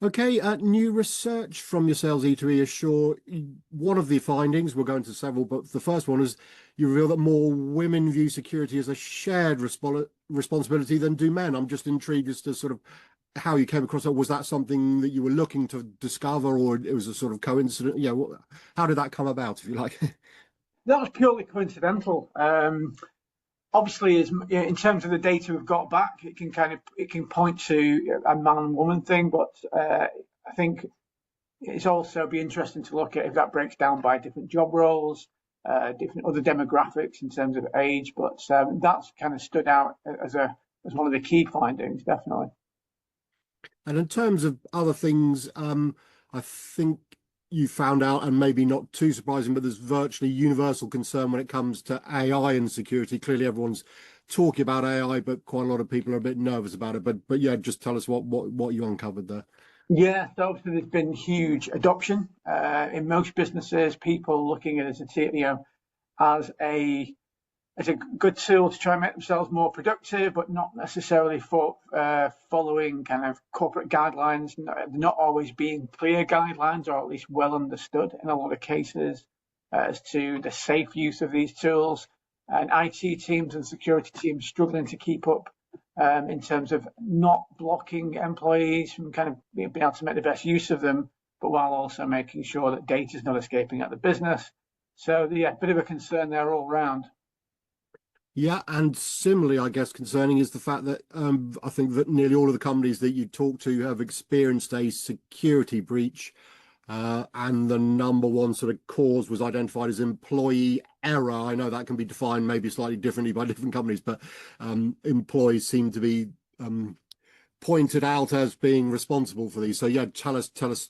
Okay, new research from your sales eatery assure one of the findings, we'll go into several, but the first one is you reveal that more women view security as a shared responsibility than do men. I'm just intrigued as to sort of how you came across that. Was that something that you were looking to discover, or it was a sort of coincidence? How did that come about, if you like? That was purely coincidental. Obviously, in terms of the data we've got back, it can point to a man and woman thing, but I think it's also be interesting to look at if that breaks down by different job roles, different other demographics in terms of age. But that's kind of stood out as one of the key findings, definitely. And in terms of other things, I think you found out, and maybe not too surprising, but there's virtually universal concern when it comes to AI and security. Clearly, everyone's talking about AI, but quite a lot of people are a bit nervous about it. But yeah, just tell us what you uncovered there. Yeah, so obviously there's been huge adoption in most businesses. People looking at it as as a as a good tool to try and make themselves more productive, but not necessarily for following kind of corporate guidelines. Not always being clear guidelines, or at least well understood in a lot of cases, as to the safe use of these tools. And IT teams and security teams struggling to keep up in terms of not blocking employees from kind of being able to make the best use of them, but while also making sure that data is not escaping out the business. So yeah, bit of a concern there all round. Yeah, and similarly, I guess concerning is the fact that I think that nearly all of the companies that you talk to have experienced a security breach, and the number one sort of cause was identified as employee error. I know that can be defined maybe slightly differently by different companies, but employees seem to be pointed out as being responsible for these. So yeah, tell us,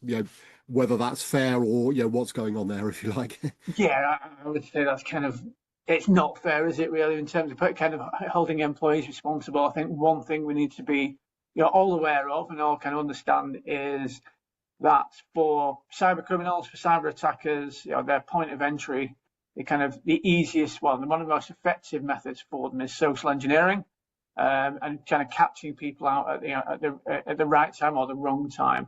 whether that's fair or what's going on there, if you like. Yeah, I would say that's kind of it's not fair, is it really, in terms of kind of holding employees responsible? I think one thing we need to be all aware of and all kind of understand is that for cyber criminals, for cyber attackers, their point of entry, the easiest one, one of the most effective methods for them is social engineering, and kind of catching people out at the right time or the wrong time.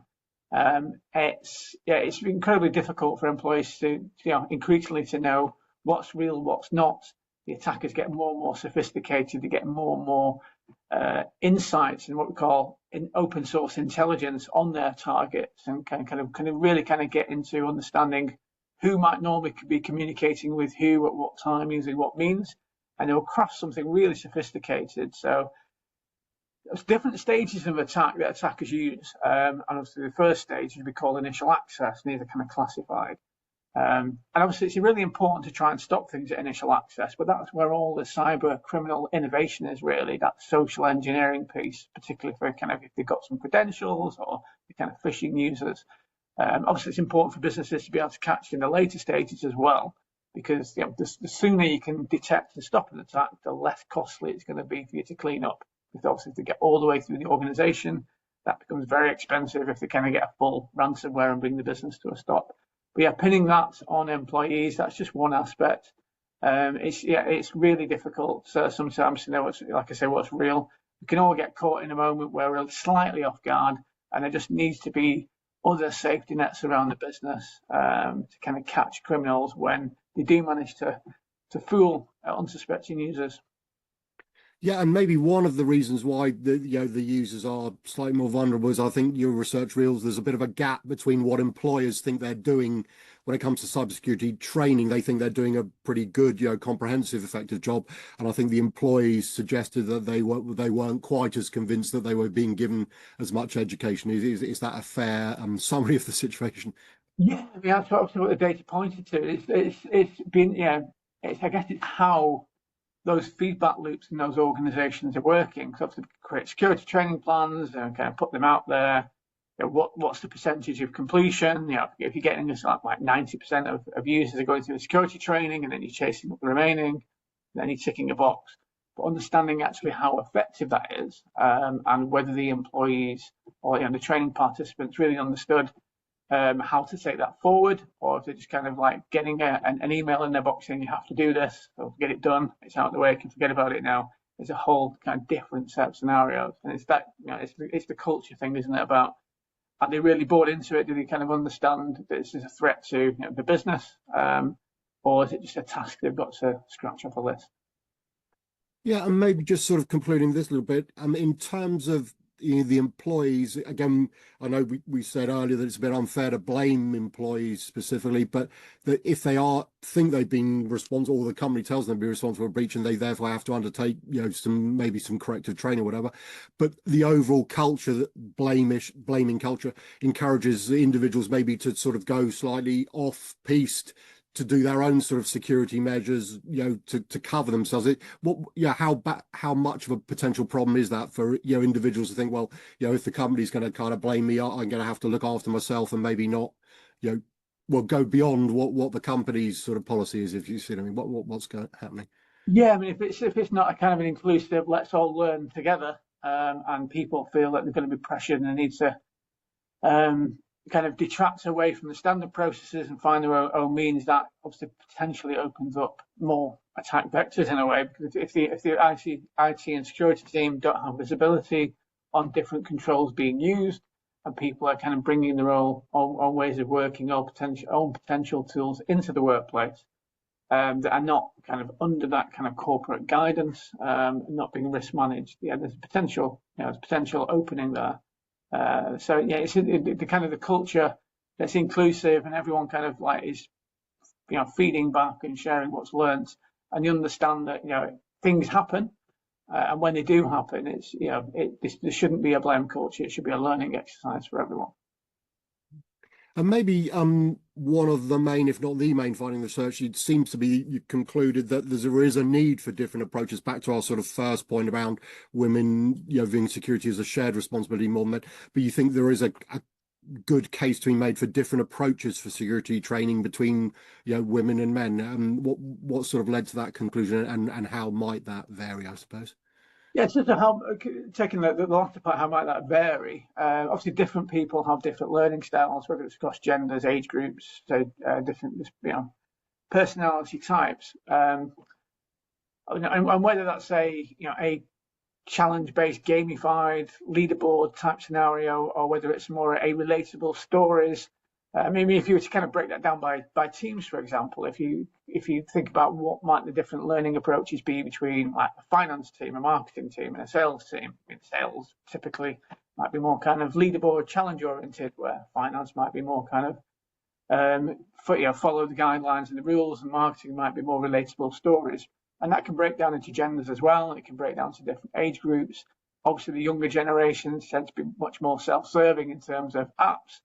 It's incredibly difficult for employees to increasingly to know what's real, what's not. The attackers get more and more sophisticated. They get more and more insights and what we call in open source intelligence on their targets, and can really get into understanding who might normally be communicating with who at what time using what means, and they'll craft something really sophisticated. So there's different stages of attack that attackers use, and obviously the first stage would be called initial access, and these are kind of classified. And obviously, it's really important to try and stop things at initial access, but that's where all the cyber criminal innovation is really, that social engineering piece, particularly for kind of if they've got some credentials or the kind of phishing users. Obviously, it's important for businesses to be able to catch in the later stages as well, because the sooner you can detect and stop an attack, the less costly it's going to be for you to clean up. Because obviously, to get all the way through the organization, that becomes very expensive if they kind of get a full ransomware and bring the business to a stop. But yeah, pinning that on employees, that's just one aspect. It's really difficult sometimes to know what's real. We can all get caught in a moment where we're slightly off guard, and there just needs to be other safety nets around the business to kind of catch criminals when they do manage to fool unsuspecting users. Yeah, and maybe one of the reasons why the users are slightly more vulnerable is I think your research reveals there's a bit of a gap between what employers think they're doing when it comes to cybersecurity training. They think they're doing a pretty good, comprehensive, effective job, and I think the employees suggested that they weren't quite as convinced that they were being given as much education. Is that a fair summary of the situation? Yeah, I mean, that's obviously what the data pointed to. It's been I guess it's how those feedback loops in those organizations are working. So to create security training plans and kind of put them out there. What's the percentage of completion? If you're getting this like 90% of users are going through the security training, and then you're chasing up the remaining, then you're ticking a box. But understanding actually how effective that is, and whether the employees or the training participants really understood how to take that forward, or if they're just kind of like getting an email in their box saying you have to do this, so get it done, it's out of the way, can forget about it now. It's a whole kind of different set of scenarios, and it's that it's the culture thing, isn't it? About Are they really bought into it? Do they kind of understand that this is a threat to the business, or is it just a task they've got to scratch off a list? Yeah, and maybe just sort of concluding this a little bit, in terms of the employees, again, I know we said earlier that it's a bit unfair to blame employees specifically, but that if they think they've been responsible, or the company tells them to be responsible for a breach, and they therefore have to undertake, some corrective training or whatever. But the overall culture, that blaming culture, encourages individuals maybe to sort of go slightly off piste to do their own sort of security measures, to cover themselves. How much of a potential problem is that for individuals to think, well, if the company's going to kind of blame me, I'm going to have to look after myself and maybe not, go beyond what the company's sort of policy is. If you see what I mean, what's happening? Yeah, I mean, if it's not a kind of an inclusive, let's all learn together, and people feel that they're going to be pressured and they need to kind of detract away from the standard processes and find their own means, that obviously potentially opens up more attack vectors in a way. Because if the IT and security team don't have visibility on different controls being used, and people are kind of bringing their own ways of working, own potential tools into the workplace, that are not kind of under that kind of corporate guidance, not being risk managed, there's potential opening there. So yeah, it's the kind of the culture that's inclusive and everyone kind of like is feeding back and sharing what's learnt, and you understand that things happen, and when they do happen, it's there shouldn't be a blame culture. It should be a learning exercise for everyone. And maybe one of the main, if not the main, finding the research, it seems to be you concluded that there is a need for different approaches. Back to our sort of first point around women, viewing security as a shared responsibility more than men. But you think there is a good case to be made for different approaches for security training between women and men. What sort of led to that conclusion, and how might that vary, I suppose? Yeah, so how taking the last part, how might that vary? Obviously, different people have different learning styles, whether it's across genders, age groups, so different personality types, and whether that's a challenge-based, gamified leaderboard type scenario, or whether it's more a relatable stories. Maybe if you were to kind of break that down by teams, for example, if you think about what might the different learning approaches be between like a finance team, a marketing team, and a sales team. I mean, sales typically might be more kind of leaderboard, challenge oriented, where finance might be more kind of follow the guidelines and the rules, and marketing might be more relatable stories. And that can break down into genders as well, and it can break down to different age groups. Obviously, the younger generations tend to be much more self-serving in terms of apps.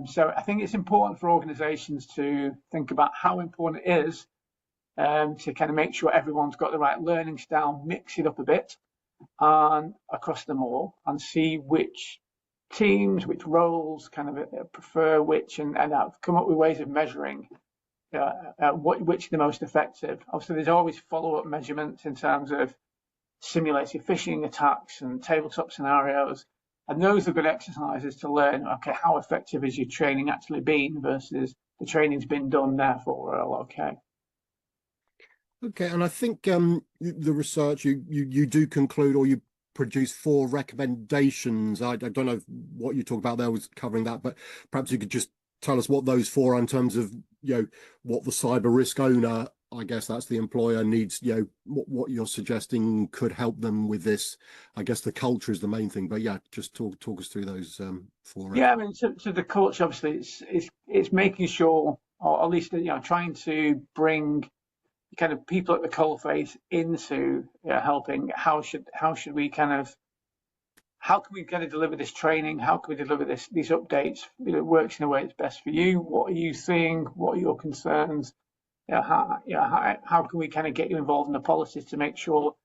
So I think it's important for organizations to think about how important it is to kind of make sure everyone's got the right learning style, mix it up a bit across them all, and see which teams, which roles kind of prefer which, and come up with ways of measuring which are the most effective. Obviously, there's always follow-up measurements in terms of simulated phishing attacks and tabletop scenarios. And those are good exercises to learn, okay, how effective is your training actually been versus the training's been done, therefore we're all okay. Okay, and I think the research you do conclude, or you produce 4 recommendations. I don't know what you talk about there was covering that, but perhaps you could just tell us what those 4 are in terms of what the cyber risk owner, I guess that's the employer, needs, what you're suggesting could help them with this. I guess the culture is the main thing, but yeah, just talk us through those 4. Yeah, I mean, so the culture, obviously, it's making sure, or at least trying to bring kind of people at the coalface into helping. How can we kind of deliver this training? How can we deliver these updates? It works in a way that's best for you. What are you seeing? What are your concerns? How can we kind of get you involved in the policies to make sure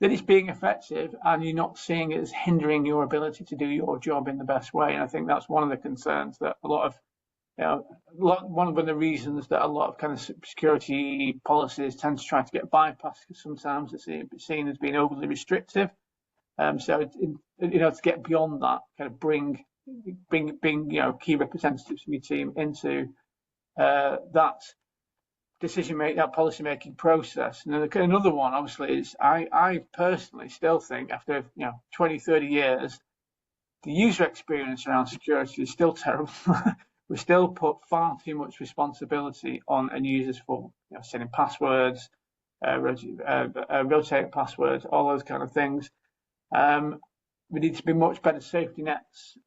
that it's being effective and you're not seeing it as hindering your ability to do your job in the best way? And I think that's one of the concerns that one of the reasons that a lot of kind of security policies tend to try to get bypassed, because sometimes it's seen as being overly restrictive. So to get beyond that, kind of bring key representatives from your team into that that policy making process. And then another one, obviously, is I personally still think after 20, 30 years, the user experience around security is still terrible. We still put far too much responsibility on end users for setting passwords, rotating passwords, all those kind of things. We need to be much better safety nets.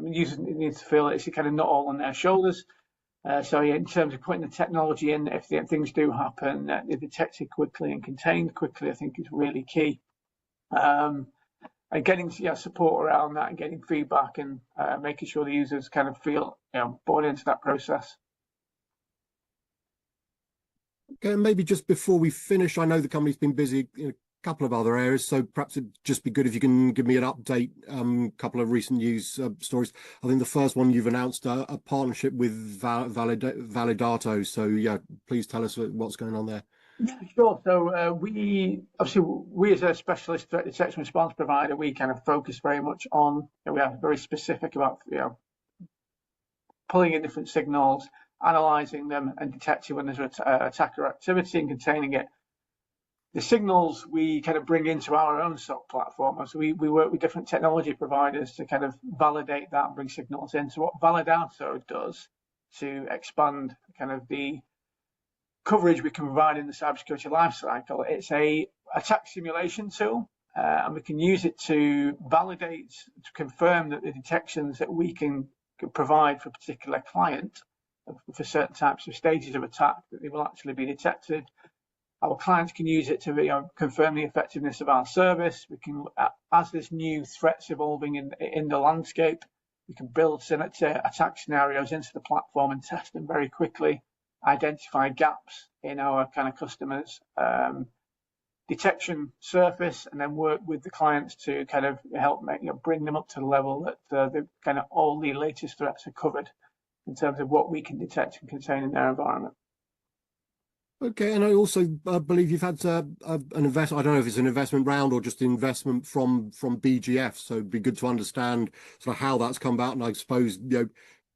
Users need to feel it's kind of not all on their shoulders. So yeah, in terms of putting the technology in, if things do happen, they're detected quickly and contained quickly, I think is really key. And getting support around that and getting feedback and making sure the users kind of feel bought into that process. Okay, maybe just before we finish, I know the company's been busy in a couple of other areas, so perhaps it'd just be good if you can give me an update, couple of recent news stories. I think the first one, you've announced a partnership with Validato, so yeah, please tell us what's going on there. Yeah, sure. So we as a specialist threat detection response provider, we kind of focus very much on, we are very specific about pulling in different signals, analyzing them, and detecting when there's attacker activity and containing it. The signals we kind of bring into our own SOC platform. So we work with different technology providers to kind of validate that and bring signals in. So what Validato does to expand kind of the coverage we can provide in the cybersecurity lifecycle, it's a attack simulation tool, and we can use it to validate, to confirm that the detections that we can provide for a particular client for certain types of stages of attack, that they will actually be detected. Our clients can use it to confirm the effectiveness of our service. We can, as this new threats evolving in the landscape, we can build attack scenarios into the platform and test them very quickly, identify gaps in our kind of customers' detection surface, and then work with the clients to kind of help bring them up to the level that the kind of all the latest threats are covered in terms of what we can detect and contain in their environment. Okay, and I also believe you've had an investment. I don't know if it's an investment round or just investment from BGF. So it'd be good to understand sort of how that's come about, and I suppose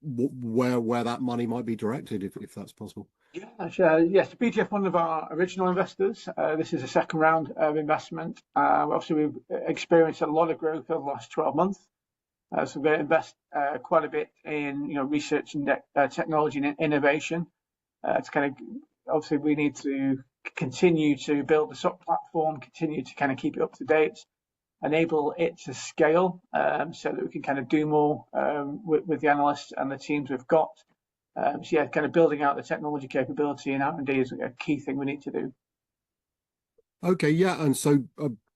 where that money might be directed, if that's possible. Yeah, sure. Yes, BGF, one of our original investors. This is a second round of investment. Obviously, we've experienced a lot of growth over the last 12 months. So we're going to invest quite a bit in research and technology and innovation. To kind of, obviously, we need to continue to build the SOC platform, continue to kind of keep it up to date, enable it to scale, so that we can kind of do more with the analysts and the teams we've got. So yeah, kind of building out the technology capability in R&D is a key thing we need to do. Okay, yeah, and so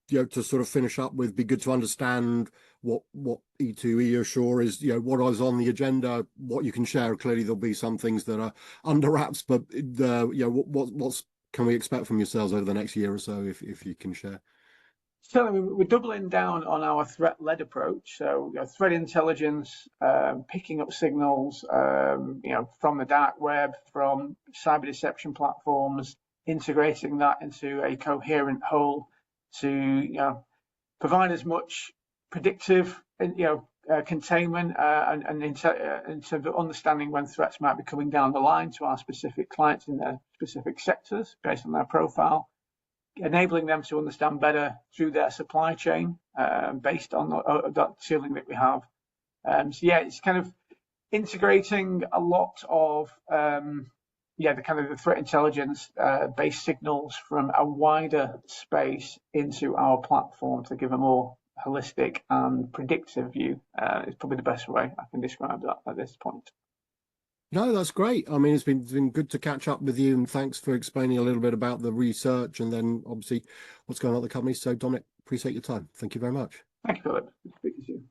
to sort of finish up with, be good to understand what E2E Assure is, what is on the agenda, what you can share. Clearly, there'll be some things that are under wraps, but what's can we expect from yourselves over the next year or so, if you can share? So we're doubling down on our threat-led approach. So threat intelligence, picking up signals, from the dark web, from cyber deception platforms, integrating that into a coherent whole to provide as much predictive, containment and in terms of understanding when threats might be coming down the line to our specific clients in their specific sectors based on their profile, enabling them to understand better through their supply chain based on that tooling that we have. So yeah, it's kind of integrating a lot of the kind of the threat intelligence based signals from a wider space into our platform to give a more holistic and predictive view. Is probably the best way I can describe that at this point. No, that's great. I mean, it's been good to catch up with you, and thanks for explaining a little bit about the research and then obviously what's going on at the company. So, Dominic, appreciate your time. Thank you very much. Thank you, Philip. Good to speak to you.